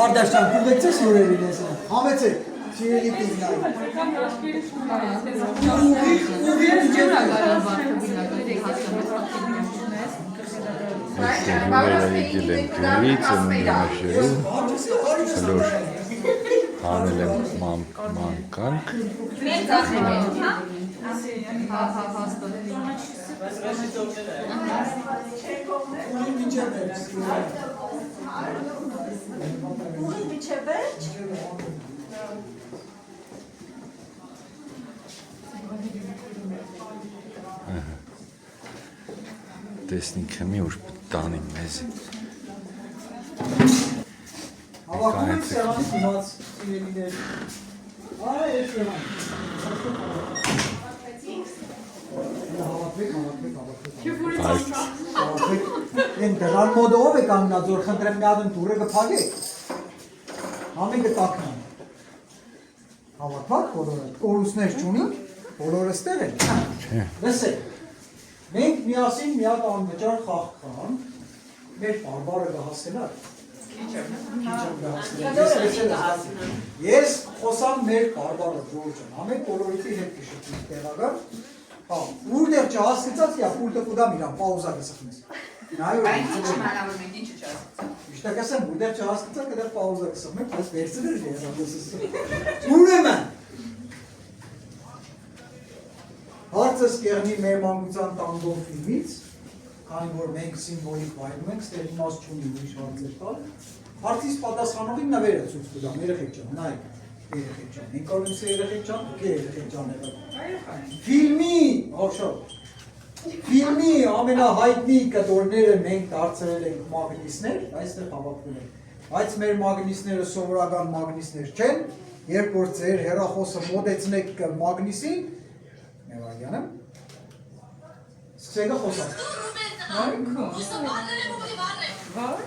Արդաշան, կուղեկցես հյուրերին ես, համեցեք, սիրելի տիգնայի։ Հյուրերը եկել են Գյումրից, ընումնաշերում, հլոր հանել են մանկանք։ Տեսնինք մի ուր տանի մեզ։ Հավաքում եք սեղանի գնաց սիրելիներ։ Արա ես սեղան։ Հավաքում են դրան մոդը ով է կանգնած, որ խնդրեմ մի ադն դուրը կփագեք։ Համին կտակնան։ Հավատվակ բոլորը, կորուսներ չունին, բոլորը ստեղ են։ Լսեք, մենք միասին մի հատ անվճար խաղ կան, մեր բարբարը կհասնելար։ Ես խոսամ մեր բարբարը Ջորջան, ամեն բոլորիքի հետ կշտիկ տեղական, ուրդեղ չհասնեցած, ուրդը կուդամ իրան, պաուզա կսխնես։ Այն ինչ մանավոր մենք ինչը չհասնեցած։ Իշտակ ասեմ, ուրդեղ չհասնեցած, կդեղ պաուզա կսխնեք, ես վերցներ ես անդեսս։ Ուրեմն, հարցս կեղնի մեր մանկության տանգով ֆիլմից, քանի որ մենք սիմվոլիկ վայրում ենք, ստեղ իմաստ չունի ուրիշ հարցեր տալ, հարցից պատասխանողին նվեր է ցույց կտամ, երեխեք ջան, նայեք, երեխեք ջան, մենք կարող ենք երեխեք ջան, դուք երեխեք ջան եղել։ Ֆիլմի, հոշով, ֆիլմի ամենահայտնի կտորները մենք դարձրել ենք մագնիսներ, այստեղ հավաքվում ենք, բայց մեր մագնիսները սովորական մագնիսներ չեն, երբ որ ձեր հեռախոսը մոտեցնեք մագնիսին, Nevagyanım. Sıkışayda koşar. Var.